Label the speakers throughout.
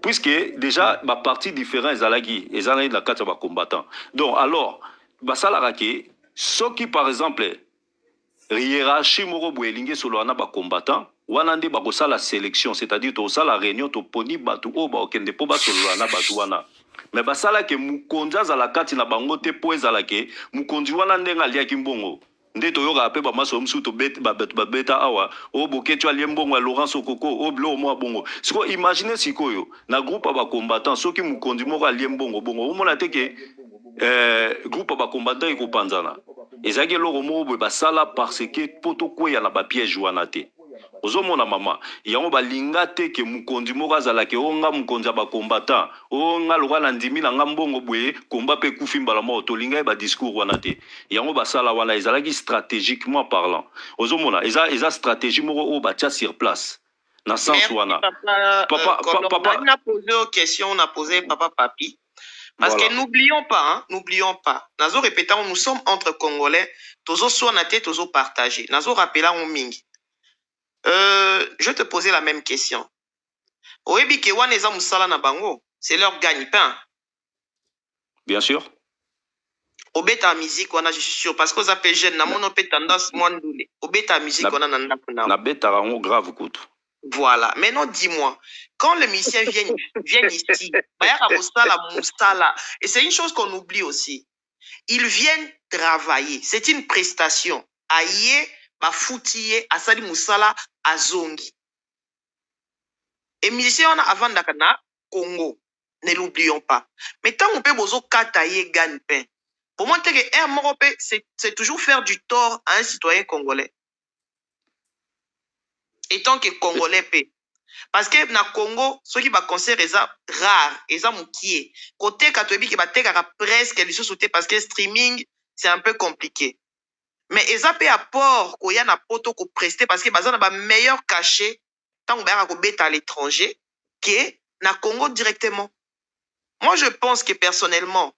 Speaker 1: puisque déjà ba parti différent ezalaki na kati ba combattant. Donc alors basalaka ke soki par exemple hiérarchie moko boye elingi solo na ba combattant wana nde bakosala sélection, c'est-à-dire tosala réunion toponi bato oyo baokende mpo basolola na bato wana. Mais basalaki mokonzi azala kati na bango te mpo ezalaki mokonzi wana ndenge aliaki mbongo nde toyoka pe bamaso mosusu babeta awa oyo boketi alie mbongo ya Laurence Okoko oyo bilo mwa bongo. Siko imagine sikoyo na groupe ya bacombattant soki mokonzi moko alie mbongo bongo omona te ke groupe ya bacombattant ekopanzana ezalaki eloko moko boye basala parce que mpo tokweya na bapiège wana te. Ozomona mama yango balinga te ke mokonzi moko azalaki onga mokonzi ya bacombattant onga loka na ndimi na nga mbongo boye komba pe kufi mbala moko tolinga ye badiscours wana te. Yango basala wana ezalaki stratégiquement parlant. Ozomona eza stratégie moko oyo batia sur place na sens wana.
Speaker 2: Papa, on a posé aux questions, on a posé papa Papi. Parce que n'oublions pas, Nazo répétant, nous sommes entre Congolais, tozo soinate, tozo partagé. Nazo rappelant au mingi. Je vais te poser la même question. Oebi ke waneza musala na bango, c'est leur gagne-pain.
Speaker 1: Bien sûr.
Speaker 2: Obeta musique wana, je suis sûr parce que vous appelez jeune na mono pe tendance moandoule. Obeta musique wana na ndako na.
Speaker 1: Na beta rango grave coup.
Speaker 2: Voilà. Maintenant, dis-moi, quand les musiciens viennent ici, et c'est une chose qu'on oublie aussi, ils viennent travailler. C'est une prestation. Aïe, bafoutiye, asali musala, azongi. Et musiciens, on a avant d'akana, Congo. Ne l'oublions pas. Mais tant qu'on peut bozo kataye gagne-pain. Pour moi, c'est toujours faire du tort à un citoyen congolais. Et tant que Congolais paix. Parce que na Congo, ceux qui va concert est rare, est moukié. Côté catholique qui va presque les sauter parce que streaming c'est un peu compliqué. Mais ils ont apport qu'il y a na poto ko prester parce que bazana ba meilleur cachet tant qu'on va à l'étranger que na Congo directement. Moi je pense que personnellement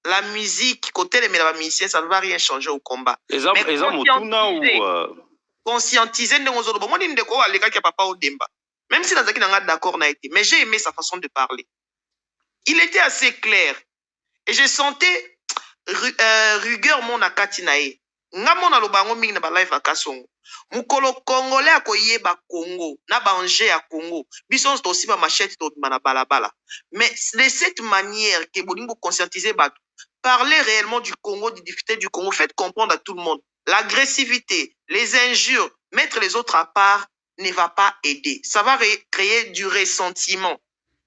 Speaker 2: la musique côté les musiciens ça ne va rien changer au combat. Conscientiser même si Nazaki n'a d'accord n'a été, mais j'ai aimé sa façon de parler. Il était assez clair et je sentais rigueur mon akatinae. Ngamona lobango mingi na ba live akasongo. Mukolo congolais akoye ba Congo, na banje ya Congo. Bison aussi ba machette to mana balabala. Mais de cette manière que bolingo conscientiser ba parler réellement du Congo, des difficultés du Congo, faites comprendre à tout le monde. L'agressivité, les injures, mettre les autres à part ne va pas aider. Ça va créer du ressentiment.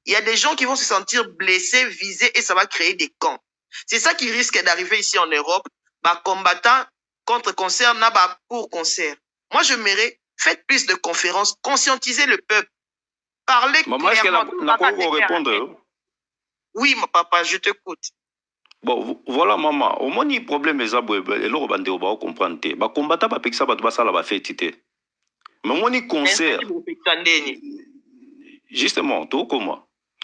Speaker 2: Il y a des gens qui vont se sentir blessés, visés et ça va créer des camps. C'est ça qui risque d'arriver ici en Europe. Bah, combattant contre concert, n'a pas pour concert. Moi, je mérite, faites plus de conférences, conscientisez le peuple. Parlez
Speaker 1: maman, clairement. Maman, est-ce qu'elle a répondre?
Speaker 2: Oui, mon papa, je t'écoute.
Speaker 1: Bon, voilà, maman. Au moins, le problème est que l'on va comprendre. Les combattants ne peuvent pas faire la fête. Mais au moins, concert. Justement, tout comme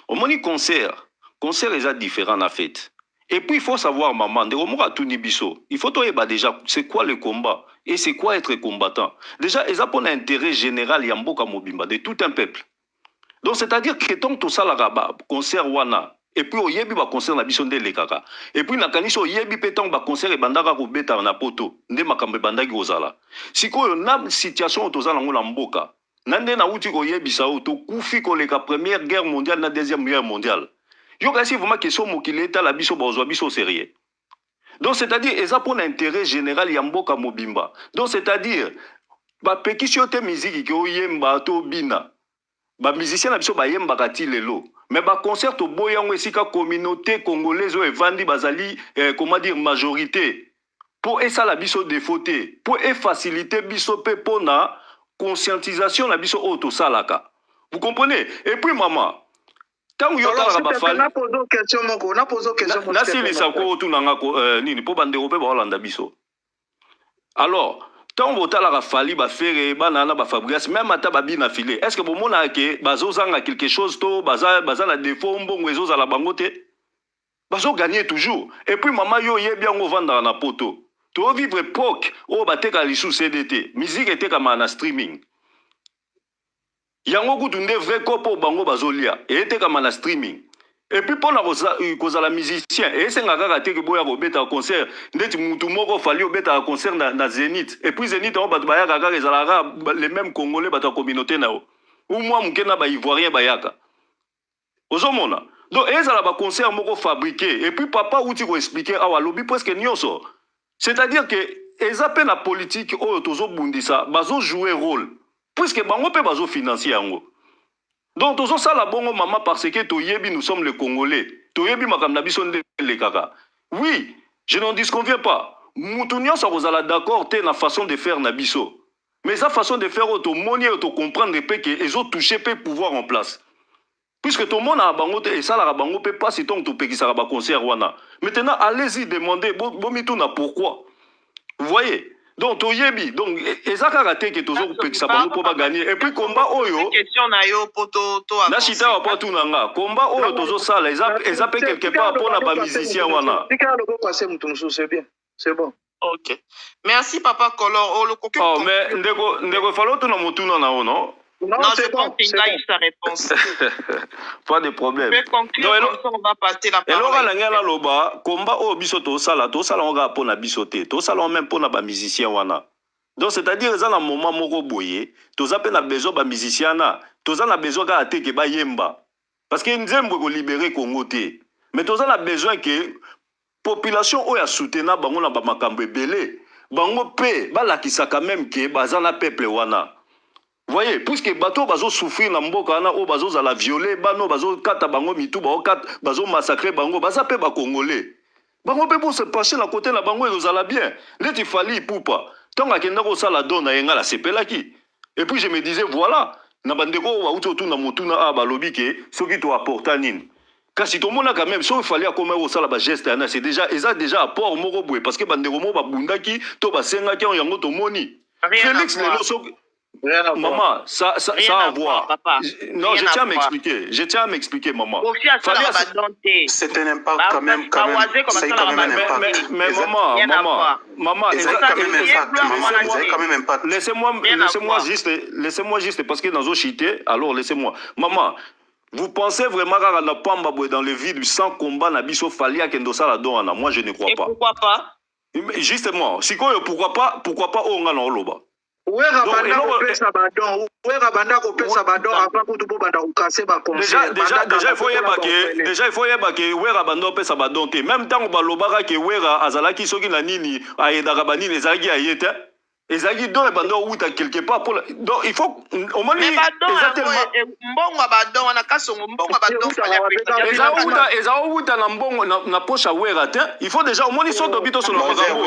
Speaker 1: au moins, concert est différent en fait. Et puis, il faut savoir, maman, il faut déjà, c'est quoi le combat et c'est quoi être combattant. Déjà, ils ont un intérêt général de tout un peuple. Donc, c'est-à-dire que tant que ça, concert wana. Et puis, il y a un concert na biso ndele kaka. Et puis, nakaniso il y a un concert et bandaka ko beta na poto. Nde makambe bandaki ozala. Sikoyo na situation otozala ngona mboka. Nande na uti ko yebisa to kufi ko leka première guerre mondiale na deuxième guerre mondiale. Yo kasi vraiment question mokile ta la biso bazwa biso sérieux. Donc c'est-à-dire eza pour l'intérêt général ya mboka mobimba. Donc c'est-à-dire ba pekisio te musique ki oyemba to bina. Ba musicien na biso ba yemba kati lelo. Mais ba concert au boyango esika communauté congolaise o evandi bazali comment dire majorité pour esa la biso défauté pour faciliter biso pe pona conscientisation la biso auto salaka. Vous comprenez? Et puis maman tant yo tala ba fali
Speaker 3: na poser question moko na poser question
Speaker 1: moko na silisa ko tu nanga ko nini po bande pe ba Holanda biso. Alors tant botala ka fali ba fere banana ba Fabrice même ata ba bina filé est-ce que bomona ke bazozanga quelque chose to baza na défaut mbongo ezoza la bangote bazo gagner toujours et puis maman yo yebi yango vendre na poto to vivre époque o bateka lisu CDT musique était comme na streaming yango kutu nde vrai kopo bango bazolia etekama na streaming. Et puis pour la musicien et c'est ngaka te ke boya ko beta concert ndeti mutu moko fali obeta concert na Zénith et puis Zénith on bat bayaka kaka ezalaka les mêmes congolais bata communauté nao ou moi mukena ba ivoirien bayaka ozomona donc ezala ba concert moko fabriqué et puis papa outi ko expliquer awa lobi presque nyonso c'est-à-dire que ezape na politique oyo tozo bundisa bazo jouer rôle puisque bango pe bazo financer yango. Donc, tout ça, la bonne maman, parce que nous sommes les Congolais. Oui, je n'en disconviens pas. Moutounion, ça vous a d'accord, t'es la façon de faire Nabiso. Mais sa façon de faire, auto monnaie, auto comprendre que les autres touchés peuvent pouvoir en place. Puisque tout le monde a bango et ça, la bango peut pas si tant que tu ça va concert wana. Maintenant, allez-y demander, bomitouna pourquoi. Vous voyez? Donc, toyebi, donc, ezaka raté que toujours ça bango pour pas gagner. Et puis combat oyo.
Speaker 2: Question na yo poto to.
Speaker 1: Na chita wa pas tout nanga. Combat oyo tozo sala, ezapé quelque part pour na ba musicien wana.
Speaker 3: C'est bien, c'est bon.
Speaker 2: Ok. Merci papa Color. Oh le coquin.
Speaker 1: Oh mais ndeko falo to na mutuna na o non.
Speaker 2: Non, je pense qu'il a eu sa réponse.
Speaker 1: Pas de problème.
Speaker 2: Je vais conclure comme ça, on va passer la parole.
Speaker 1: Et là, la loba, combat au biso to sala on va pour na bisoté, to sala même pour na ba musicien wana. Donc c'est-à-dire ça na moment moko boye, to za pe na besoin ba musicien na, to za na besoin ka ateke ba yemba. Parce que nzembo ko libérer Congo té. Mais to za na besoin que population oya soutena bango na ba makambo ebele, bango pe ba lakisa quand même que baza na peuple wana. Vous voyez, puisque bateau bazo souffrir na mboka na o bazo za la violer, bano bazo kata bango mitu bazo massacrer bango, baza pe ba congolais. Bango pe pour se pencher na côté na bango ezala bien. Leti fali poupa. Tonga kenda ko sala dona yenga la sepelaki. Et puis je me disais voilà, na bandeko wa uto tu na motuna a balobi ke soki to apporta nini. Kasi to mona quand même so il fallait akoma ko sala ba geste na c'est déjà apport moko boye parce que bandeko mo ba bundaki to ba senga ki yango to moni. Félix lelo soki maman, ça a à voir. Non, je tiens à m'expliquer, maman.
Speaker 3: C'est un impact quand même. C'est quand même un impact.
Speaker 1: Mais maman, laissez-moi juste, parce que dans nos chité, alors laissez-moi. Maman, vous pensez vraiment qu'à la pamba dans le vide sans combat, Nabiso Falia Kendosa la donne? Moi, je ne crois pas.
Speaker 2: Pourquoi pas?
Speaker 1: Justement, si pourquoi pas, on a l'oloba.
Speaker 3: Déjà,
Speaker 1: il faut y avoir que Wera Bando pesa badon te. Même temps balobaka que Wera azalaki soki na nini aidaka banini ezaki ayete. Ezaki do Bando outa quelque part pour donc il faut au moins
Speaker 2: exactement mbongo badon wana kasongo mbongo badon fanya
Speaker 1: pesa. Eza outa na mbongo na poche Wera te. Il faut déjà au moins so dobito sur le magambo.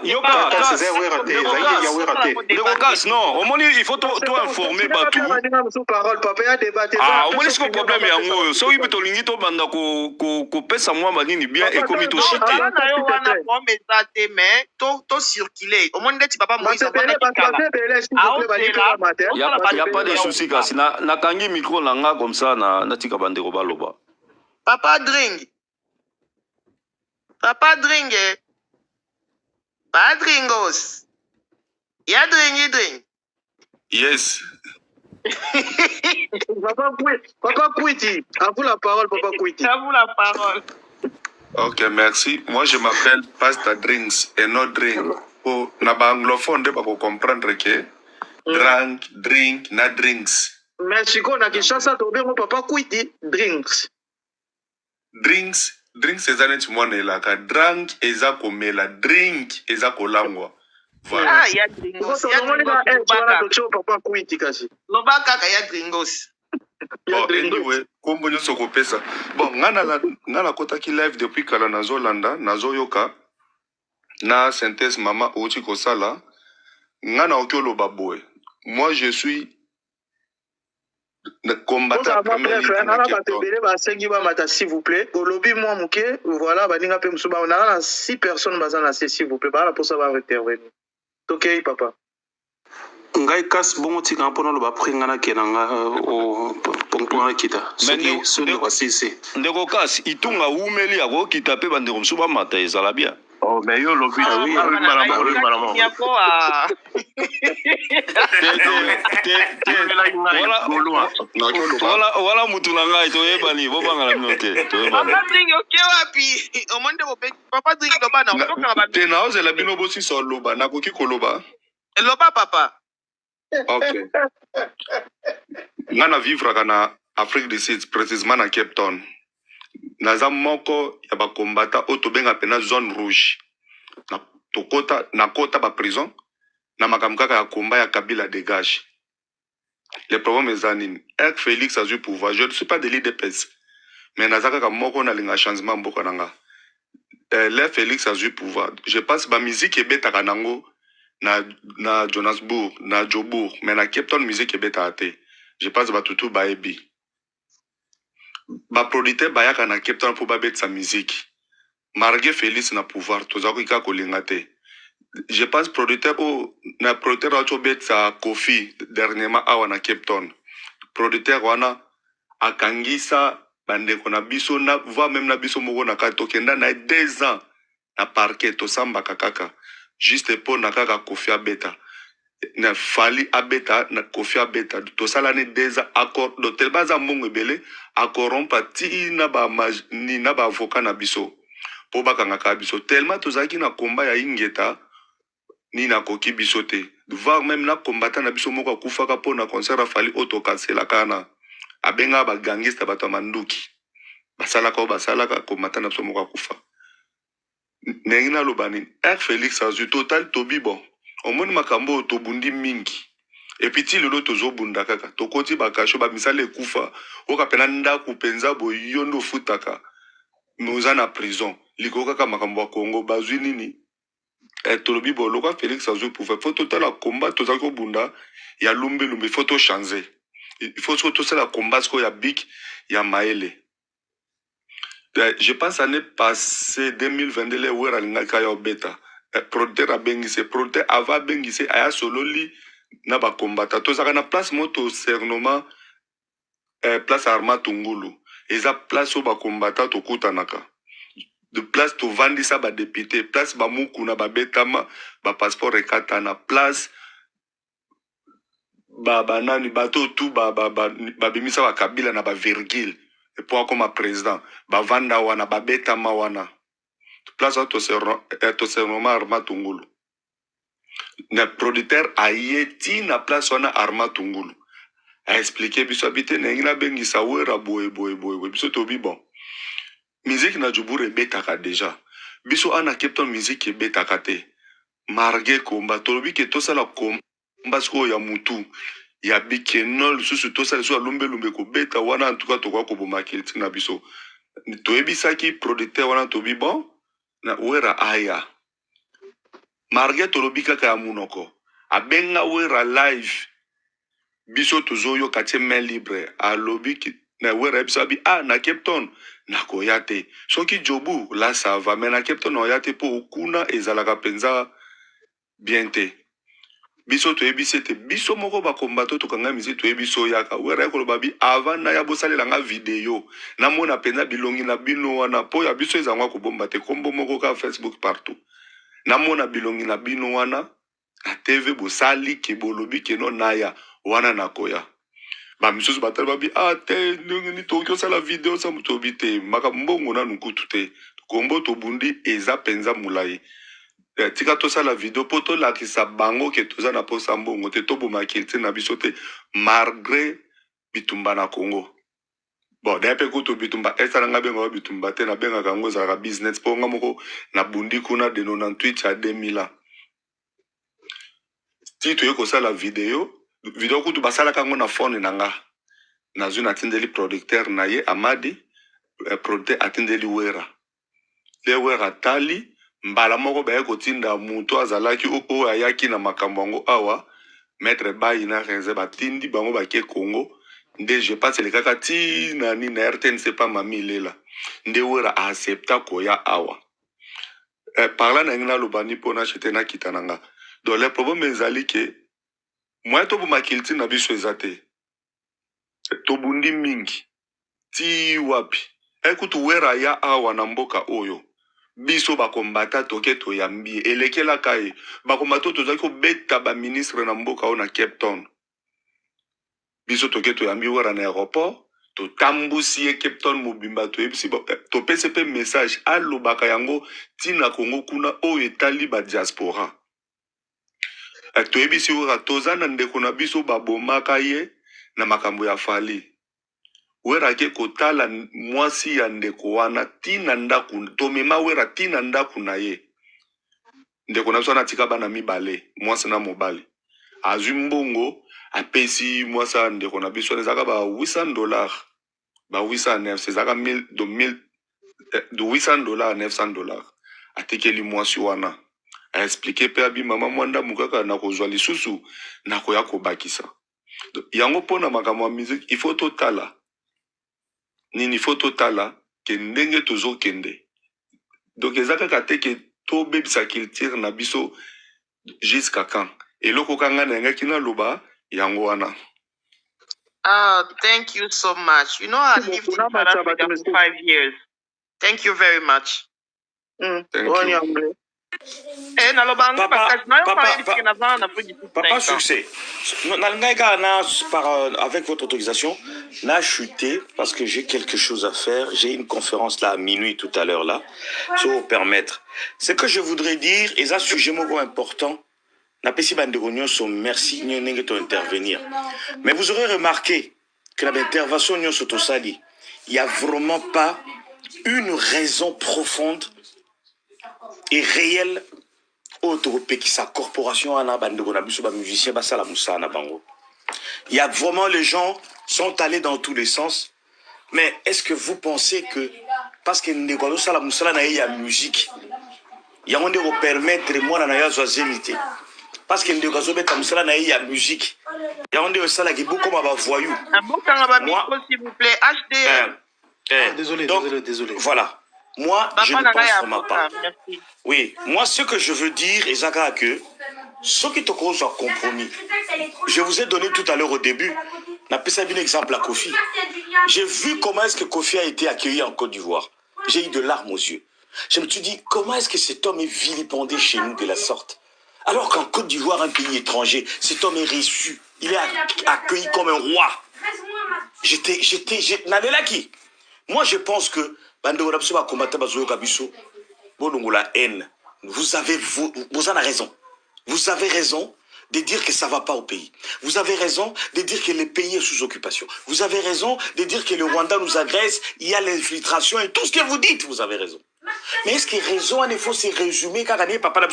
Speaker 1: Yoka non, au moins il faut tout informer Batou. Ah, au moins c'est problème yango. So ibeto lingi to banda ko pesa moi banini bien et comme to chité.
Speaker 2: Mais to circuler. Au moins ndeti papa Moïse
Speaker 1: il y a pas de souci kasi na kangi micro nanga comme ça na tika bandeko baloba.
Speaker 2: Papa drink. Pas dringos. Ya drink.
Speaker 4: Yes.
Speaker 3: Papa Kouiti, à vous la parole, Papa Kouiti.
Speaker 2: À vous la parole.
Speaker 4: Ok, merci. Moi, je m'appelle Pasta Drinks et not Drink. Pour na anglophone, de pas comprendre que drink, na drinks.
Speaker 3: Mais si on a quelque chose à tomber, mon Papa Kouiti, drinks.
Speaker 4: Drinks, c'est un petit monde là. Drink, eza komela. Drink, eza kolangwa.
Speaker 2: Voilà. Ah, il y a dringos.
Speaker 3: Papa Kouiti kasi.
Speaker 2: Lobaka il y a dringos.
Speaker 4: Bon, anyway, kombo nyoso kopesa. Bon, ngana kota ki live depuis kala nazo landa, nazo yoka. Na synthèse mama oti kosala. Ngana okyo baboe. Moi, je suis combattant premier
Speaker 3: s'il vous plaît. Au lobby, moi, mouké, voilà, baninga pe msuba. On a 6 personnes bazana, s'il vous plaît. Voilà, pour ça va intervenir. Ok, papa.
Speaker 5: Ngai kas bongo tika mpona lo ba pringana kenanga o pongpona kita
Speaker 1: soki wasisi ndeko kas itunga umeli yako kita pe bandeko msuba mata ezala bien
Speaker 6: Oh, mais yo, le but,
Speaker 5: oui,
Speaker 1: Voilà Moutoulanga, tu es bani, vous la note.
Speaker 2: Papa drink, ok, wapi. Au monde de papa drink loba na.
Speaker 4: Te na oze la bino bosi so loba, na koki koloba.
Speaker 2: Loba papa.
Speaker 4: Ok. Ngana vivre na Afrique du Sud, précisément na Cape Town. Naza moko ya ba combattant oto benga pena zone rouge. Na kota ba prison. Na makamkaka ya combat ya Kabila dégage. Le problème est zanine. Ek Félix a eu pouvoir. Je ne suis pas de l'IDPS. Mais nazaka ka moko na linga changement mboka nanga. Le Félix a eu pouvoir. Je pense ba musique e beta kanango na Johannesburg, na Joburg, mais na Cape Town musique e beta ate. Je pense ba tutu ba ebi. Ba producteur ba yaka na Cape Town pour ba bet sa musique. Margué Félix na pouvoir tozako ika kolinga te. Je pense producteur na producteur a bet sa Kofi dernièrement awa na Cape Town. Producteur wana akangisa bandeko na biso na voix même na biso moko na kato kenda na 2 ans na parquet to samba kakaka juste pour na kaka Kofi abeta na fali abeta na Kofi abeta to sala ne 2 ans accord l'hôtel baza mbongo ebele akorompa ti na ba ni na ba avocat na biso po bakanga ka biso tellement tozaki na combat ya ingeta ni na koki biso te voire même na combattant na biso moko akufaka po na concert afali auto cancela kana abenga ba gangista bato manduki basalaka combattant na biso moko akufa nengina lobani Félix azu total tobi bon omoni makambo to bundi mingi epiti lelo tozo bunda kaka tokoti bakasho ba misale kufa oka pena ndaku penza bo yondo futaka noza na prison liko kaka makambo ya Congo bazwi nini tolobi bo loka Félix azu pouvoir faut total a combat tozako bunda ya lumbe faut to changer il faut que tout ça la combat ko ya big ya maele. Je pense année passée 2022 les wera linga kayo beta producteur a bengise producteur ava bengise aya sololi na ba combattant to zaka na place moto sernement place Arma Tungulu eza place au ba combattant to kutanaka de place to vandisa ba député place ba muku na ba betama ba passeport rekata na place nani bato tout bimisa ba Kabila na ba virgule et pour comme président ba vanda wana ba betama wana place to sernement Arma Tungulu na producteur ayeti na place wana Arma Tungulu a expliqué biso habité na bengisa wera boy biso to bi bon musique na Joburg betaka déjà biso ana Cape Town musique betaka te marge komba tolobi ke to sala komba sko ya mutu ya bikenol susu to sala so lumbe ko beta wana en tout cas to kwa ko boma kilti na biso to ebisaki producteur wana to bi bon na wera aya marge tolobi kaka ya munoko abenga wera live biso tozoyo katie main libre alobi na wera bisabi na Cape Town na koyate soki jobu la ça va mais na Cape Town oyate po kuna ezalaka penza bien te biso to ebisete biso moko ba combattant to kanga mizi to ebiso yaka wera ko babi avant na ya bosalela nga video na mona penza bilongi na bino wana po ya biso ezangwa ko bomba te kombo moko ka Facebook partout na mona bilongi na bino wana na TV bosali ke bolobi ke no naya wana nakoya ba misusu batali babi te ni tokyo sala video sa mutobi te maka mbongo na nukutu te kombo to bundi eza penza mulai tika to sala video poto la kisa bango ke toza na posa mbongo te to boma kilti na biso te malgré bitumba na Congo bon d'après kuto bitumba esala nga benga bitumba te na benga kango za business po nga moko na bundi kuna de 98 à 2000 ti to yeko sala video kutu basala kango na phone nanga na zuna atindeli producteur na ye Amadi producteur atindeli wera le wera tali mbala moko baye kotinda muto azalaki o ayaki na makambo awa maître bayi na renze batindi bango bake Congo nde je pense le kaka ti na ni na RTNC pas mami lela nde wera accepta koya awa parla na ngina lobani pona chete na kitananga donc le problème ezali ke moi to boma kilti na biso ezate to bundi mingi ti wapi ekutu wera ya awa na mboka oyo biso bakombata toke toyambi elekelaka ye bakombata tozali kobeta baministre na mboka oyo na Cape Town biso toke toyambi wera na aéroport totambusi ye Cape Town mobimba toyebisi topesi mpe message alobaka yango ntina Kongo kuna oyo etali badiaspora toyebisi wera toza na ndeko na biso babomaka ye na makambo ya fali wera ke kotala mwasi ya ndeko wana tina ndaku tomema wera tina ndaku na ye ndeko na biso anatika bana mibale mwasi na mobali azwi mbongo apesi mwasi ya ndeko na biso ezaka ba $800 ba 809 ezaka 800 $900 atekeli mwasi wana aexplike pe abi mama mwanda mukaka na kozwa lisusu na koya kobakisa yango pona makambo ya musique il faut totala nini faut totala ke ndenge tozokende donc ezaka kate ke to bebisa culture na biso jusqu'à quand eloko kanga na ngaki na loba yango wana.
Speaker 2: Thank you so much. You know, I lived in South Africa for 5 years. Thank you very much.
Speaker 4: Thank you.
Speaker 6: Papa succès. Avec votre autorisation, n'a chuté parce que j'ai quelque chose à faire. J'ai une conférence là à minuit tout à l'heure là. Ça va vous permettre. Ce que je voudrais dire, et ça sujet important, n'a pas si banderonion sont merci intervenir. Mais vous aurez remarqué que l'intervention n'y il n'y a vraiment pas une raison profonde et réelle autre qui sa corporation a musicien il y a vraiment les gens sont allés dans tous les sens, mais est-ce que vous pensez que parce que il y a musique il y a on de permettre moi na zoazemité parce que il y a musique il y a on de ça là qui beaucoup ma voyou
Speaker 2: s'il vous plaît HD
Speaker 6: désolé voilà. Moi, je ne pense vraiment pas. Oui, moi, ce que je veux dire, Ezaka, que ce qui te cause un compromis, je vous ai donné tout à l'heure au début, on a un exemple à Kofi. J'ai vu comment est-ce que Kofi a été accueilli en Côte d'Ivoire. J'ai eu de larmes aux yeux. Je me suis dit, comment est-ce que cet homme est vilipendé chez nous de la sorte? Alors qu'en Côte d'Ivoire, un pays étranger, cet homme est reçu. Il est accueilli comme un roi. Moi, je pense que la haine. Vous en avez raison. Vous avez raison de dire que ça ne va pas au pays. Vous avez raison de dire que le pays est sous occupation. Vous avez raison de dire que le Rwanda nous agresse, il y a l'infiltration et tout ce que vous dites, vous avez raison. Mais est-ce que raison, il faut se résumer quand on papa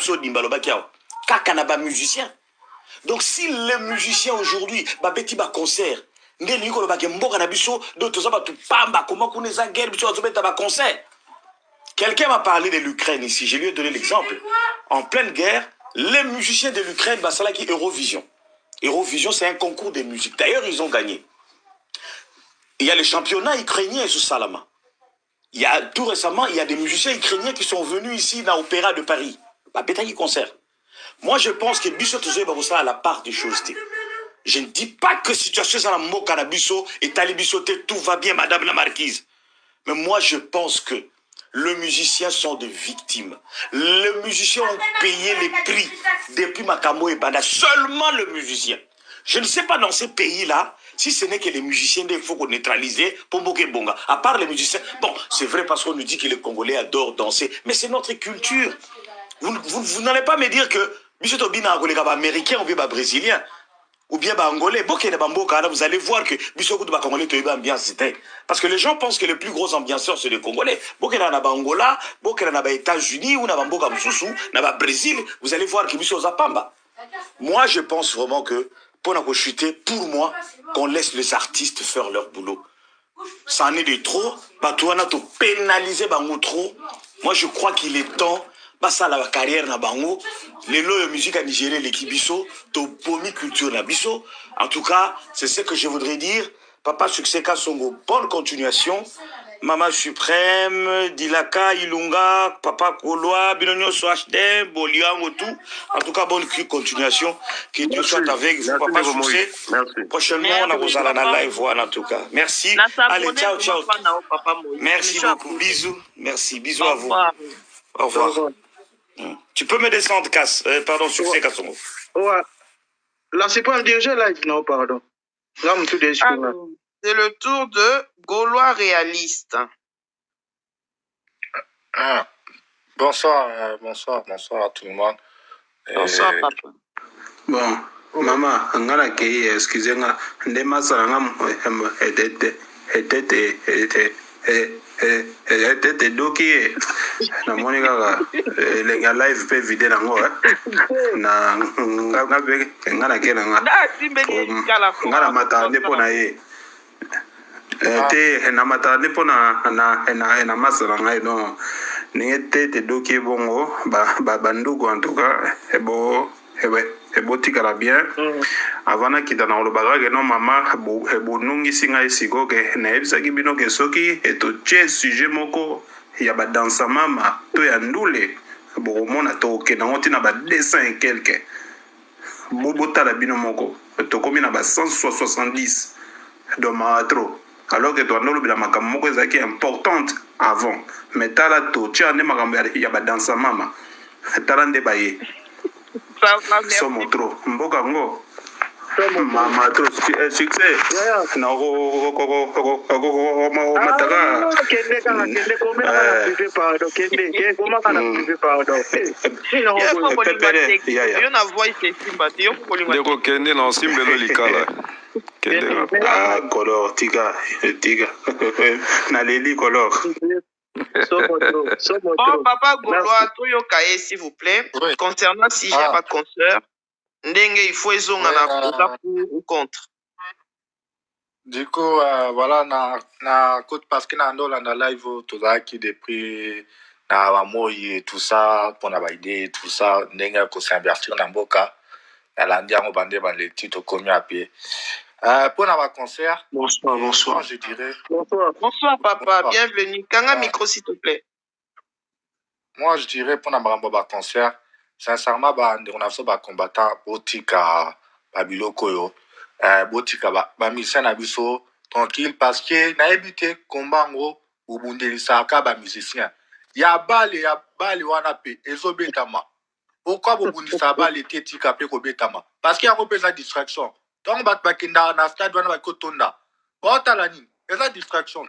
Speaker 6: quand musicien. Donc si les musiciens aujourd'hui, petit concert, quelqu'un m'a parlé de l'Ukraine ici, je lui ai donné l'exemple. En pleine guerre, les musiciens de l'Ukraine, c'est là qui est Eurovision. Eurovision, c'est un concours de musique. D'ailleurs, ils ont gagné. Il y a le championnat ukrainien sous Salama. Il y a tout récemment, il y a des musiciens ukrainiens qui sont venus ici dans l'Opéra de Paris. Concert. Moi, je pense que Bissot Touzé à la part des choses. Je ne dis pas que situation dans la Mokanabiso et Talibisoté, tout va bien, madame la marquise. Mais moi, je pense que les musiciens sont des victimes. Les musiciens ont payé les prix depuis Makamo et Banda. Seulement le musicien. Je ne sais pas dans ces pays-là, si ce n'est que les musiciens, il faut qu'on neutralise pour Mboké Bonga. À part les musiciens, bon, c'est vrai parce qu'on nous dit que les Congolais adorent danser, mais c'est notre culture. Vous n'allez pas me dire que Bissot Obina est américain ou bien brésilien. Ou bien angolais, vous allez voir que Congolais ambiance. Parce que les gens pensent que les plus gros ambianceurs c'est les Congolais. Angola, États-Unis ou Brésil, vous allez voir que Zapamba. Moi, je pense vraiment que pour moi, qu'on laisse les artistes faire leur boulot. Ça en est de trop. Pénaliser trop. Moi, je crois qu'il est temps. Ça la carrière na bango les lois de musique à Nigeria les kibiso to pomi culture na biso. En tout cas, c'est ce que je voudrais dire. Papa succès Kasongo, bonne continuation. Maman suprême, Dilaka, Ilunga, Papa Koloa, Binonio HD, Boliango tout. En tout cas, bonne continuation. Que Dieu soit avec vous, Papa succès. Merci. Prochainement, on a vous allez en live en tout cas. Merci. Allez, ciao, ciao. Merci beaucoup. Bisous. Merci. Bisous à vous. Au revoir. Tu peux me descendre, Casse. Pardon, succès, Kassongo.
Speaker 3: Ouais. Là, c'est pas un dirigé live, non, pardon. Là, on tout déjà.
Speaker 2: C'est le tour de Gaulois réaliste.
Speaker 7: Bonsoir à tout le monde.
Speaker 2: Bonsoir, papa.
Speaker 5: Bon, maman, ngana ke excusez nga ndema sala nga etete doki na moni kaka lenga live pe vide nango na ngana ke nga ngana mata ndepo na ye te na mata ndepo na masala nga no ninge tete doki bongo ba ndugu en tout cas ebotikala bien avant nakita na kolobaka ke no mama ebonungisi ngai siko ke nayebisaki bino ke soki etotie sujet moko ya badansa mama to ya ndule bokomona tokokenda ngo ntina ba 200 et quelque botala bino moko tokomi na ba 170 do maatro alors que toanda olobela makambo moko ezalaki importante avant mais tala totia nde makambo ya badansa mama tala nde baye somo trop mboka ngo mama trop succès na mataka
Speaker 3: kende komela na privé pardon kende koma kana privé pardon
Speaker 2: yo na voice esimba te yo kolinga
Speaker 1: ndeko kende na osimbelo likala kende
Speaker 5: color tika na leli color.
Speaker 2: Oh, papa Gaulois, toyoka s'il vous plaît. Oui. Concernant si j'ai pas de concert, ndenge il faut ils ont pour ou contre.
Speaker 7: Du coup, voilà, na côte parce que na ndolanda live tout ça qui depuis na bamoyi et tout ça pour na idée tout ça ndenge ko s'invertir na mboka na landia ngo bande ba les titres commis à pied. Pour un concert.
Speaker 5: Bonsoir.
Speaker 7: Moi, je dirais.
Speaker 2: Bonsoir, papa. Bienvenue. Kanga micro, s'il te plaît.
Speaker 7: Moi, je dirais pour un concert. Sincèrement, on a fait un combattant botika babiloko yo. Botika ba mission na biso tranquille parce que na habité combat ngo ubundelisa ka ba musicien. Ya bale wana pe ezobetama. Pourquoi bobundisa bale tetika pe ko betama? Parce qu'il y a un peu de distraction. Donc, bakenda na stade wana bakotonda. Otala nini? Eza distraction.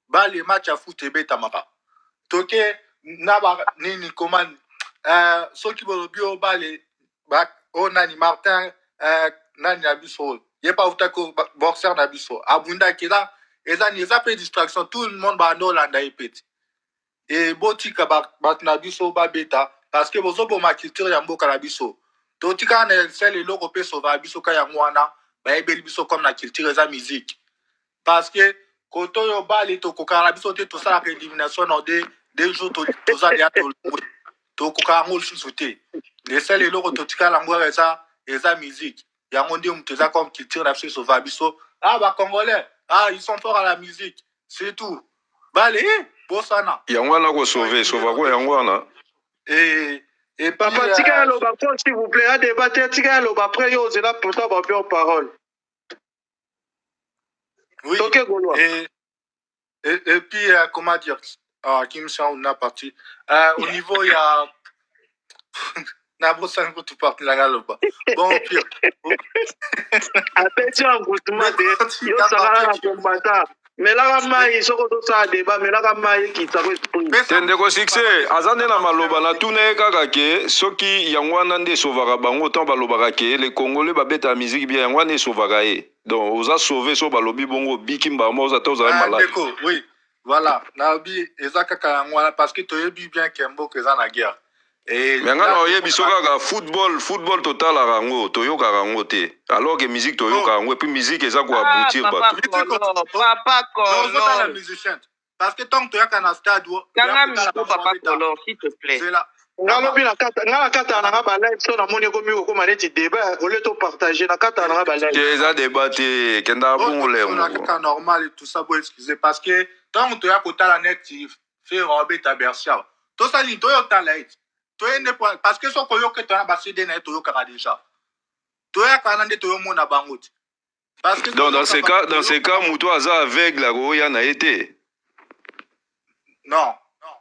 Speaker 7: Ba les matchs à foot ebeta maka. Toke na ba nini commande soki bolobio ba les nani Martin nani abiso. Ye pa utako boxer na biso. Abunda kila eza ni eza pe distraction tout le monde ba no landa epeti. Et botika ba na biso ba beta parce que bozo bo ma culture ya mboka na biso. Totika na sel eloko pe sauva biso ka ya mwana ba ebeli biso comme na culture za musique parce que koto yo bali to kokara biso te to sala élimination dans des jours to za ya to kokara ngol susuté les sel eloko totika la ngwa eza musique ya ngonde mtu za comme culture na biso sauva biso ba congolais ils sont forts à la musique c'est tout bali bosana
Speaker 1: yangwana ko sauver sauva ko yangwana
Speaker 7: et
Speaker 3: papa, tika loba s'il vous plaît, à débattre, tika loba après yo zela pour toi ba bien parole.
Speaker 7: Oui. Et puis comment dire Kim on a parti au niveau il y a na bosan ko tout parti la loba. Bon pire.
Speaker 3: Attention goutuma de yo sala na combattant. Mais là mai soko to sa débat mais là mai qui ça
Speaker 1: tende ko succès azande na maloba na tune kaka ke soki yangwana nde sauvera bango tant balobaka ke les congolais babeta musique bien yangwana sauvera e donc oza sauver so balobi bongo bikimba mo za to za malade
Speaker 7: oui voilà na bi ezaka kaka yangwana parce que toyebi bien kembo que za na guerre et
Speaker 1: mais ngana oyebi so kaka football total rango toyoka rango te alors que musique toyoka rango et puis musique eza ko aboutir
Speaker 2: papa
Speaker 7: la musicien parce que tant que tu as un stade
Speaker 2: kanga micro papa color s'il te plaît
Speaker 3: ngalobi na kata na ba live so na moni ko mi ko maneti débat au lieu de partager na kata na ba live
Speaker 1: eza débat te kenda bongole
Speaker 7: mo normal et tout ça pour excuser parce que tant que tu as kota net fait rober ta bercia tout ça ni to yo talent parce que so koyo que tu as basé na to yo kaka déjà to ya kana nde to yo mona bango parce que
Speaker 1: dans ces cas muto aza aveugle ko ya na été
Speaker 7: non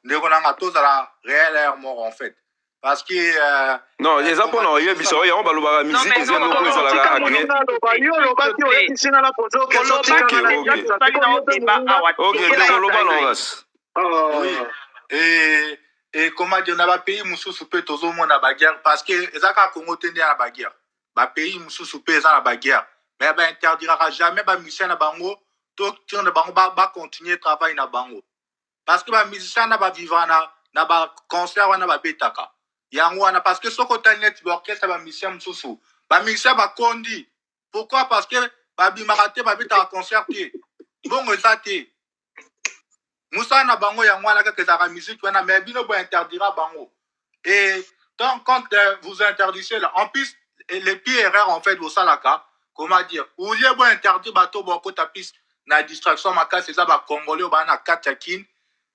Speaker 7: ndeko nanga tozala réel mort en fait parce que
Speaker 1: non eza mpona oyebisa oyo yango balobaka musique eza eloko ezalaka agré ok ndeko loba longas
Speaker 7: et comment dire na bapays mosusu mpe tozomona baguerre parce que eza kaka Congo te nde ya na baguerre bapays mosusu mpe eza na baguerre mais bainterdiraka jamais bamusicien na bango to tire na bango bacontinue travail na bango parce que bamusicien na bavivant na baconcert wana babetaka yango wana parce que soko otali neti baorchestre bamusicien mosusu bamusicien bakondi pourquoi parce que babimaka te babetaka concert te bongo eza te moussa na bango yango wana kaka ezalaka musique wana mais bino bointerdira bango et donc quand vous interdisez là en plus les pires erreurs en fait bosalaka comment dire ou lieu bointerdire bato bokota piste na distraction makasi eza bacongolais oyo baa na kati ya kine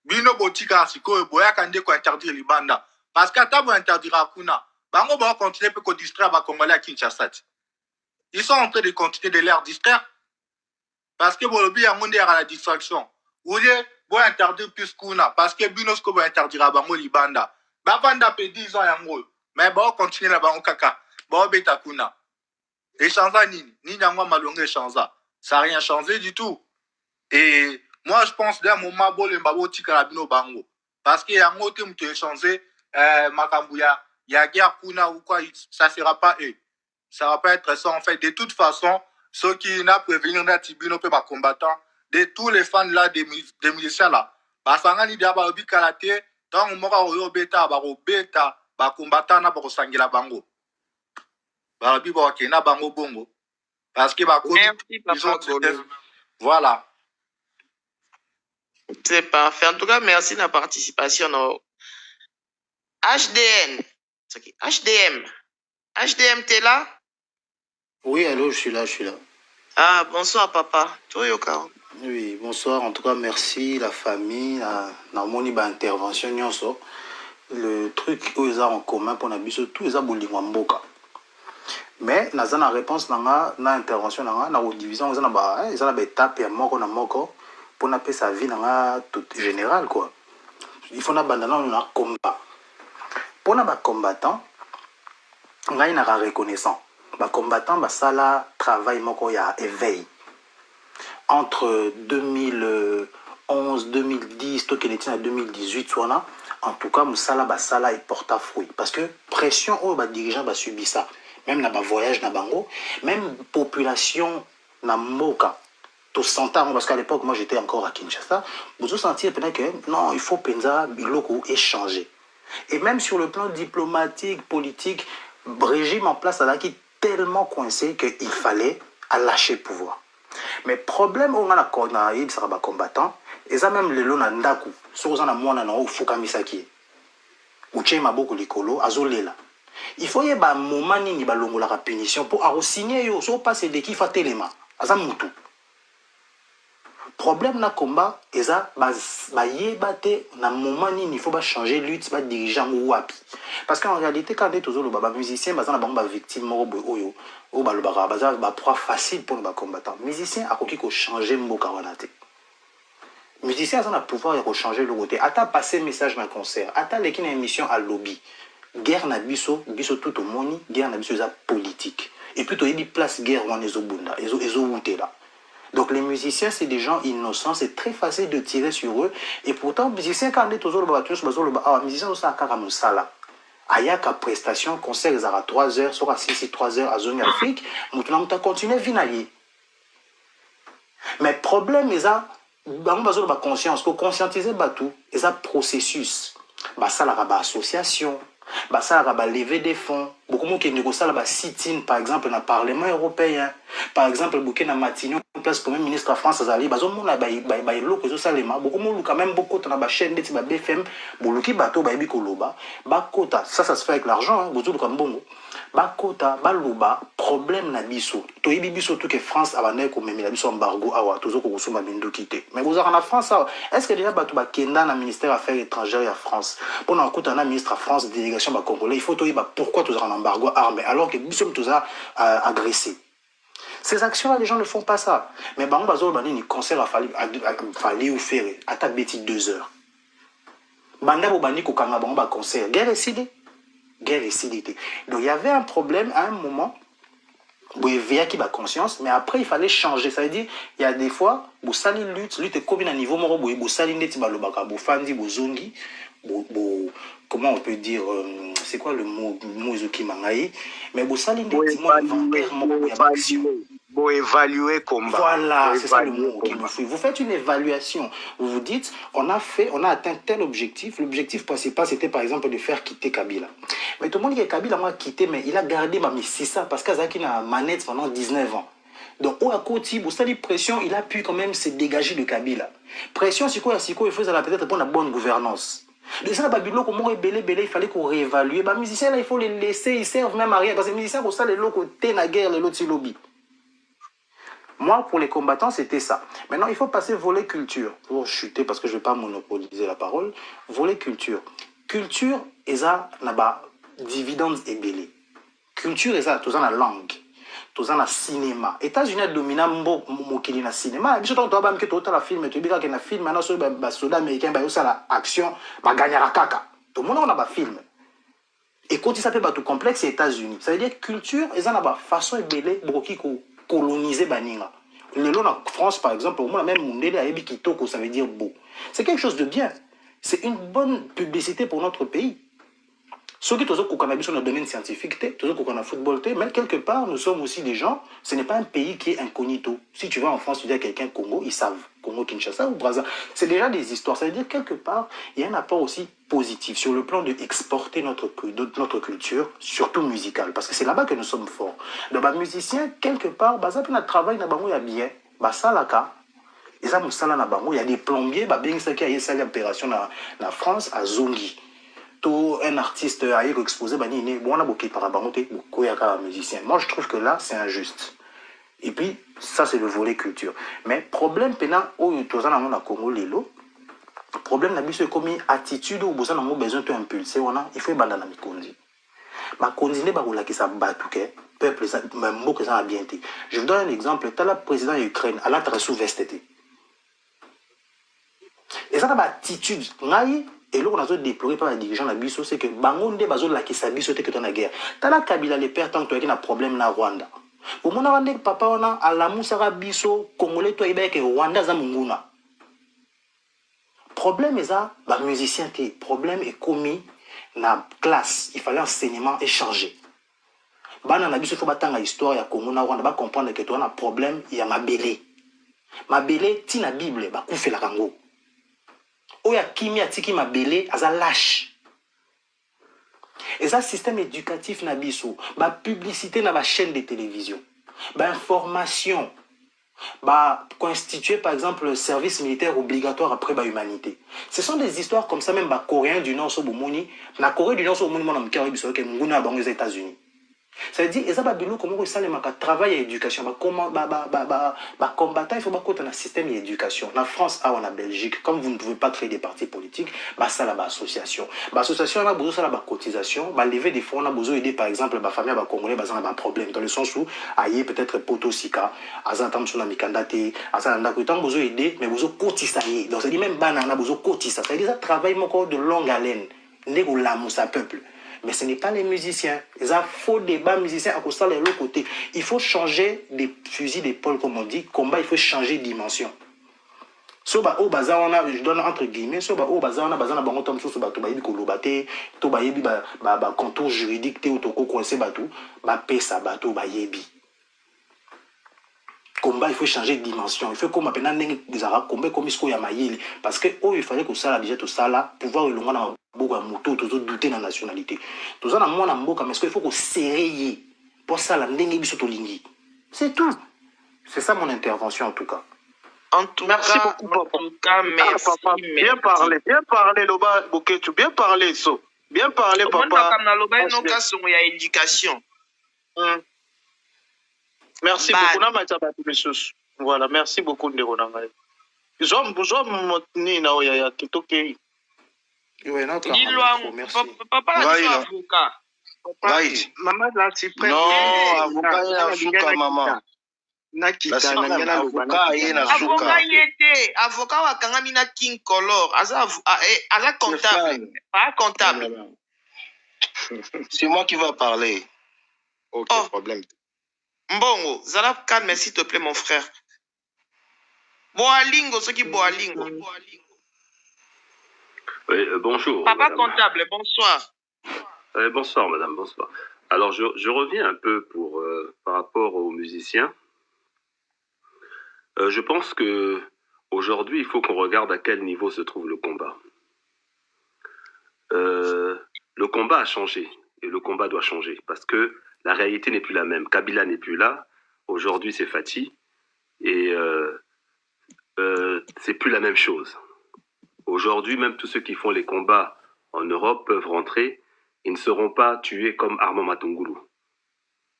Speaker 7: bino botikaka sikoyo boyaka nde kointerdire libanda parce que ata bointerdira kuna bango baocontinue mpe kodistraire bacongolais ya Kinshasa ti ils sont en train de continuer de leur distraire parce que bolobi yango nde yaka na distraction ou lieu bointerdire plus kuna parce que bino siko bointerdira bango libanda bavanda mpe 10 ans yango mais baocontinue na bango kaka baobeta kuna échanza nini yango malongo échanza ça n'a rien changé du tout et moi je pense d'un moment bolemba botikala bino bango parce que yango te mutu échanger makambo ya guerre kuna ou quoi ça sera pas eux ça va pas être ça en fait de toute façon ceux qui n'a prévenir na tibino pe ba combattants de tous les fans là des musiciens là basangani dia ba obikala te tant moka oyo beta ba robeta ba combattants na ba kosangela bango ba bibo na bango bongo parce que ba voilà.
Speaker 2: C'est parfait. En tout cas, merci de la participation. HDN. HDM, t'es là?
Speaker 8: Oui, allô, je suis là.
Speaker 2: Ah, bonsoir, papa.
Speaker 8: Oui, bonsoir. En tout cas, merci, la famille, la moni intervention. Le truc où ils ont en commun pour nous, tout ils ont boulingwamboka. Mais dans la réponse, dans l'intervention, dans la division, ils ont une étape et moko pour n'a sa vie dans tout général quoi. Il faut abandonner un combat. Pour les combattants, il y a une reconnaissance. Les combattants, ça là travail moko ya éveil. Entre 2011, 2010, tout qu'il était en 2018 soit en tout cas, ça il porte à fruit parce que pression où les dirigeants va subir ça. Même dans le voyage dans Bango, même population dans Moka, tout sentir parce qu'à l'époque moi j'étais encore à Kinshasa, vous sentir peut-être que non, il faut penser biloko échanger. Et même sur le plan diplomatique, politique, le régime en place là qui est tellement coincé qu'il fallait lâcher pouvoir. Mais problème on a un combattant, et ça même le long ndaku, sur on a moins na fuka misaki. Uche maboko likolo azolela. Il faut y avoir un moment ni balongo la punition pour signer yo so pas c'est de qui fa telema aza mutu. Problème na combat eza ba yebate na moment ni il faut ba changer lutte ba dirigeant ou wapi parce qu'en réalité quand les autres ba musicien ba na ba victime moko oyo o ba lobaka ba proie facile pour ba combattant musicien akoki ko changer mboka wana te. Musicien a pouvoir de changer le côté ata passer message dans concert ata les qui émission à lobby. Guerre na biso tout au monde, guerre na biso politique. Et plutôt il y a place guerre on ezo bunda, ezo wute là. Donc les musiciens c'est des gens innocents, c'est très facile de tirer sur eux et pourtant musiciens quand on est toujours le musicien ça kaka musala. Ayaka prestation concert à 3 heures, soit à 3 heures à zone Afrique, mutuna muta continuer vinalier. Mais problème est ça bango bazo ba conscience, ko conscientiser batou, et ça processus. Ba sala ba association ça va lever des fonds. Beaucoup de gens qui sit-in, par exemple, dans le Parlement européen. Par exemple, beaucoup de Matignon, place pour le ministre de France, Azali, beaucoup de gens quand même beaucoup de chaîne de BFM, beaucoup bateau, bakota, ça se fait avec l'argent, beaucoup de bongo. Bakota, baloba, problème na biso. To yebi biso tout que France a bané comme la biso embargo awa, toujours ko kusuma bindo kité. Mais vous avez en France, est-ce que déjà bato ba kenda na ministère affaires étrangères à France. Pour na kota na ministre à France délégation ba congolais, il faut to yeba pourquoi tous en embargo armé alors que biso tous a agressé. Ces actions-là, les gens ne font pas ça. Mais bango bazo bani ni concert a fallu ou faire à ta bêtise 2 heures. Banda Bobani Kokanga Bango ba concert. Guerre est sidée. Guerre est sidée. Donc il y avait un problème à un moment. Vous éveillez qui a conscience, mais après il fallait changer. Ça veut dire, il y a des fois, vous sali lutte est comme un niveau moro, vous sali neti balobaka, vous fandi, vous zongi, comment on peut dire, c'est quoi le mot Izuki Mangaï, mais vous sali neti
Speaker 9: vous évaluer combat.
Speaker 8: Voilà, c'est ça le mot qu'il me faut. Vous faites une évaluation. Vous vous dites, on a atteint tel objectif. L'objectif principal, c'était par exemple de faire quitter Kabila. Mais tout le monde dit que Kabila m'a quitté, mais il a gardé ma ça parce qu'il a manette pendant 19 ans. Donc, au côté, vous savez, pression, il a pu quand même se dégager de Kabila. Pression, c'est quoi, il faut peut-être pour la bonne gouvernance. De ça, Babylone, comment il fallait qu'on réévalue. Les musiciens, là, il faut les laisser, ils servent même à rien. Parce que les musiciens, pour ça, les locaux, t'es la guerre, les lots lobby. Moi, pour les combattants, c'était ça. Maintenant, il faut passer volet culture. Pour chuter, parce que je ne vais pas monopoliser la parole. Volet culture. Culture, ça n'a pas dividendes et belé. Culture, ça, tout ça, la langue. Tout ça, la cinéma. États-Unis dominent mokili na cinéma. Et puis, quand on a un film, tu as un film, maintenant, sur les soldats américains, ça, l'action, va gagner la caca. Tout le monde a un film. Et quand il s'appelle tout complexe, c'est États-Unis. Ça veut dire culture, ça n'a pas façon et belé, coloniser Baninga. Le long en France, par exemple, au moins même Mundele a Kitoko, ça veut dire beau. C'est quelque chose de bien. C'est une bonne publicité pour notre pays. Ceux qui ont cannabis dans le domaine scientifique, tous ceux qui ont football, mais quelque part, nous sommes aussi des gens. Ce n'est pas un pays qui est incognito. Si tu vas en France, tu dis à quelqu'un Congo, ils savent. Congo, Kinshasa ou Brazza. C'est déjà des histoires. Ça veut dire quelque part, il y a un apport aussi positif sur le plan de exporter notre culture, surtout musicale. Parce que c'est là-bas que nous sommes forts. Donc, les musiciens, quelque part, ça peut être travail, il y a bien. Ça, là, il y a des plombiers, bien ça qui a une opération en France, à Zongi. Tout un artiste a exposé, musicien. Moi, je trouve que là, c'est injuste. Et puis, ça, c'est le volet culture. Mais problème, pendant où on a Congo, Lelo, problème, c'est comme attitude où on a besoin d'impulser, il faut abandonner la Mikondi. Ma continuer à ça battre, peuple, même mot que ça a bien été. Je vous donne un exemple. Tu as le président de l'Ukraine, à l'entrée sous vestété. Et ça, c'est une attitude. Et là, on a déploré par les dirigeants de la BISO, c'est que Bangonde Bazo la qui s'habille sauter que tu as la guerre. Tu as la Kabila, les pères, tant que tu as un problème dans Rwanda. Au moment où papa, on a à la Moussara BISO, Congolais, toi, que Rwanda, ça munguna. Problème est ça, les musiciens, le problème est commis dans la classe. Il fallait enseignement échanger. Dans la BISO, il faut attendre l'histoire, il y a Congo, Rwanda, va comprendre que tu as un problème, il y a Mabélé. Mabélé, tu as la Bible, bah, coup fait la rango. Oya kimi atiki mabele aza lâche. Et ça système éducatif na biso, ba publicité na ba chaîne de télévision, ba information, ba constituer par exemple le service militaire obligatoire après ba humanité. Ce sont des histoires comme ça même ba coréens du Nord so bomoni, na Corée du Nord so bomoni mona mkari biso ke nguna bango aux États-Unis. Ça veut dire et ça ba bilo comment ça les maka travail et éducation, ba comment ba combattant il faut ba côté dans système et éducation. En France ou en Belgique, comme vous ne pouvez pas créer des partis politiques, ba ça la ba association. Ba association on a besoin ça la ba cotisation, ba lever des fonds on a besoin aider par exemple ba famille ba congolais ba ça ba problème dans le sens où aïe peut-être potosika, azantam sur la mikandate, azanda ko tant besoin aider mais besoin cotiser. Donc ça dit même banana besoin cotiser. Ça dit ça travail mon corps de longue haleine, négo la moussa peuple. Mais ce n'est pas les musiciens. Il faut débat musiciens à cause de l'autre côté. Il faut changer des fusils d'épaule, comme on dit. Combat, il faut changer de dimension. Soba au bazar on a, je donne entre guillemets, soba au bazar on a bazar na bango tom soba to bayebi kolobate, to bayebi ba contour juridique te otoko coincé batou, ba pesa bato bayebi. Combat, il faut changer de dimension. Il faut qu'on m'appelle un combat comme il y a maïli. Parce que oh, il fallait que ça déjà tout ça là, pouvoir le monde dans beaucoup de moto, tout douter dans la nationalité. Tout ça dans mon amboka, mais il faut qu'on serre pour ça la ndenge biso to lingi. C'est tout. C'est ça mon intervention en tout cas.
Speaker 2: En tout
Speaker 3: merci
Speaker 2: cas,
Speaker 3: beaucoup, papa.
Speaker 2: En tout cas, merci.
Speaker 3: Papa. Bien parlé, Loba Boketu, bien parlé, so. Bien parlé, papa.
Speaker 2: Éducation.
Speaker 3: Merci beaucoup. Voilà, merci beaucoup, Nderonangai.
Speaker 2: Papa, avocat.
Speaker 9: Right.
Speaker 2: Maman, là, tu prends.
Speaker 9: Non, avocat, maman.
Speaker 2: nakita
Speaker 9: na ngana avocat ye na
Speaker 2: avocat
Speaker 9: suka
Speaker 2: yete avocat wakangami na King Color aza comptable pas comptable.
Speaker 9: c'est moi qui va parler.
Speaker 7: Ok, problème.
Speaker 2: Mbongo zala calme s'il te plaît mon frère. Boalingo ce qui boalingo.
Speaker 10: Oui, bonjour.
Speaker 2: Papa
Speaker 10: madame.
Speaker 2: comptable, bonsoir.
Speaker 10: Bonsoir, madame, bonsoir. Alors, je reviens un peu par rapport aux musiciens. Je pense que aujourd'hui, il faut qu'on regarde à quel niveau se trouve le combat. Le combat a changé et le combat doit changer parce que la réalité n'est plus la même. Kabila n'est plus là. Aujourd'hui, c'est Fati et c'est plus la même chose. Aujourd'hui, même tous ceux qui font les combats en Europe peuvent rentrer. Ils ne seront pas tués comme Armand Matungulu.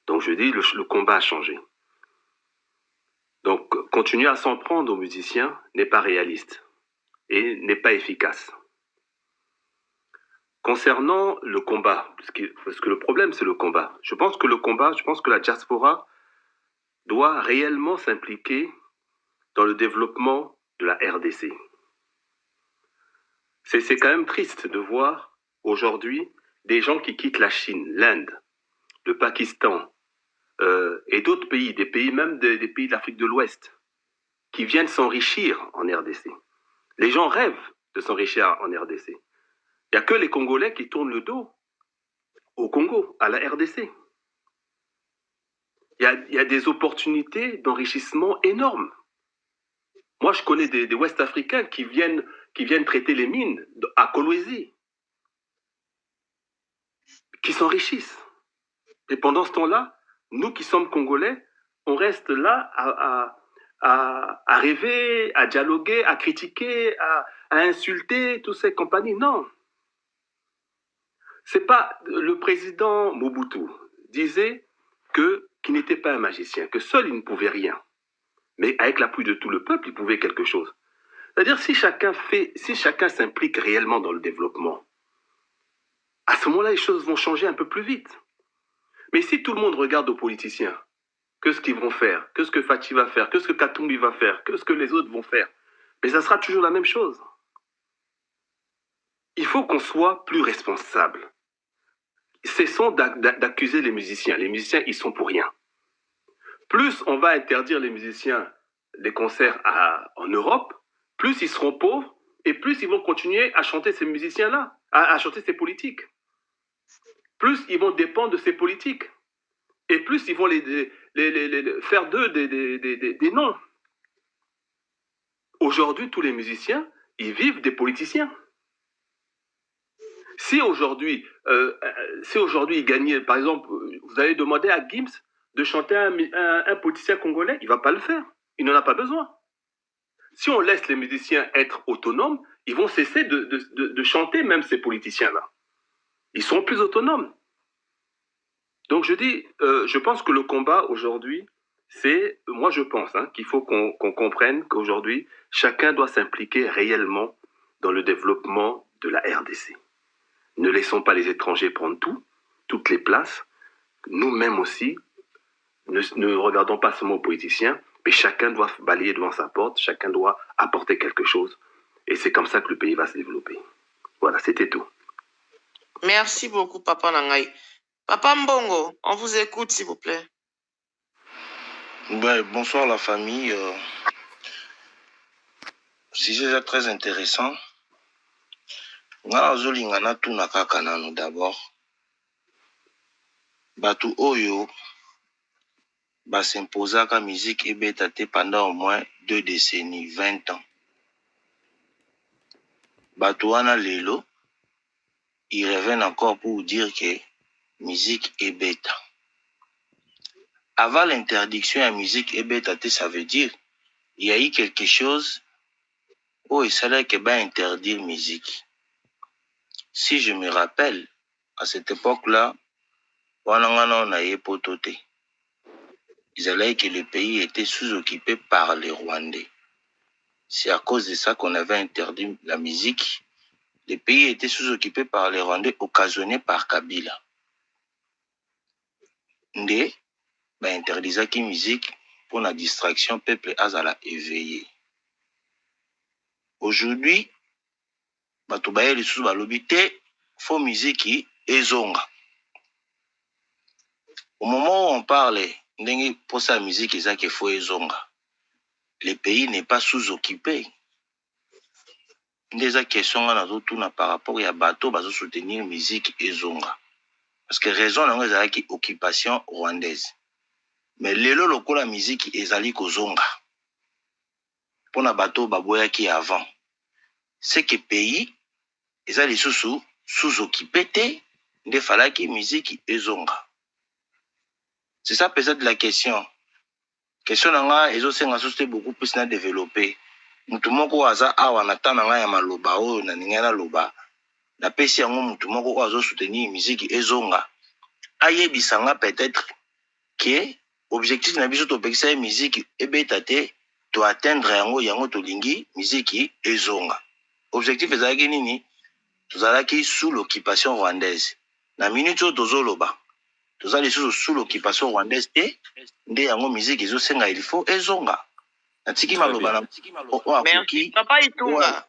Speaker 10: Donc je dis, le combat a changé. Donc continuer à s'en prendre aux musiciens n'est pas réaliste et n'est pas efficace. Concernant le combat, parce que le problème c'est le combat, je pense que la diaspora doit réellement s'impliquer dans le développement de la RDC. C'est quand même triste de voir aujourd'hui des gens qui quittent la Chine, l'Inde, le Pakistan et d'autres pays, des pays même des pays de l'Afrique de l'Ouest, qui viennent s'enrichir en RDC. Les gens rêvent de s'enrichir en RDC. Il n'y a que les Congolais qui tournent le dos au Congo, à la RDC. Il y a des opportunités d'enrichissement énormes. Moi, je connais des Ouest-Africains qui viennent traiter les mines à Kolwezi, qui s'enrichissent. Et pendant ce temps-là, nous qui sommes Congolais, on reste là à rêver, à dialoguer, à critiquer, à insulter, toutes ces compagnies. Non. C'est pas... Le président Mobutu disait qu'il n'était pas un magicien, que seul il ne pouvait rien. Mais avec l'appui de tout le peuple, il pouvait quelque chose. C'est-à-dire, si chacun s'implique réellement dans le développement, à ce moment-là, les choses vont changer un peu plus vite. Mais si tout le monde regarde aux politiciens, que ce qu'ils vont faire, que ce que Fati va faire, que ce que Katumbi va faire, que ce que les autres vont faire, mais ça sera toujours la même chose. Il faut qu'on soit plus responsable. Cessons d'accuser les musiciens. Les musiciens, ils sont pour rien. Plus on va interdire les musiciens des concerts en Europe, plus ils seront pauvres et plus ils vont continuer à chanter ces musiciens-là, à chanter ces politiques. Plus ils vont dépendre de ces politiques. Et plus ils vont faire d'eux des noms. Aujourd'hui, tous les musiciens, ils vivent des politiciens. Si aujourd'hui, ils gagnaient, par exemple, vous allez demander à Gims de chanter un politicien congolais, il ne va pas le faire. Il n'en a pas besoin. Si on laisse les musiciens être autonomes, ils vont cesser de chanter même ces politiciens-là. Ils sont plus autonomes. Donc je dis, je pense que le combat aujourd'hui, moi je pense qu'il faut qu'on comprenne qu'aujourd'hui, chacun doit s'impliquer réellement dans le développement de la RDC. Ne laissons pas les étrangers prendre toutes les places. Nous-mêmes aussi, ne regardons pas seulement aux politiciens, mais chacun doit balayer devant sa porte, chacun doit apporter quelque chose. Et c'est comme ça que le pays va se développer. Voilà, c'était tout.
Speaker 2: Merci beaucoup, Papa Nangai. Papa Mbongo, on vous écoute, s'il vous plaît.
Speaker 9: Ouais, bonsoir la famille. Sujet très intéressant. Ngana zolingana tu nakaka nanu d'abord. Batu oyo s'imposaka musique ebétate pendant au moins 2 décennies, 20 ans. Batu wana lelo, ils reviennent encore pour dire que musique est bêta. Avant l'interdiction à musique est bêta, ça veut dire il y a eu quelque chose où il fallait que interdire musique. Si je me rappelle, à cette époque-là, on a eu pototé. Ils allaient que le pays était sous-occupé par les Rwandais. C'est à cause de ça qu'on avait interdit la musique. Le pays était sous-occupé par les Rwandais, occasionné par Kabila. Ndé, interdisait la musique pour la distraction, peuple azala éveillé. Aujourd'hui, batubaye les sous balobité, faux musique et zonga. Au moment où on parle, pour sa musique, c'est qu'il faut et zonga. Le pays n'est pas sous-occupé. Des questions par rapport à bateau, bazo soutenir musique et zonga. Parce que raison n'a pas qui occupation rwandaise. Mais lelo loko la musique ezali ko zonga. Pour na bateau baboya qui avant. C'est que pays ezali sous-occupé te de falaki musique et zonga. C'est ça peut-être la question. Question nanga ezo senga société beaucoup plus na développer. Mutu moko aza awa na tana nga ya maloba o na ningana loba. Na pesi yango mutu moko azo soutenir musique ezonga. Ayebisanga peut-être que objectif na biso to pekisa musique ebetate to atteindre yango to lingi musique ezonga. Objectif ezalaki nini? Tozalaki sous l'occupation rwandaise. Na minute tozoloba. Tozali sous l'occupation rwandaise et nde yango musique ezosenga il faut ezonga. Natiki maloba na
Speaker 2: Merci, Papa Itunga.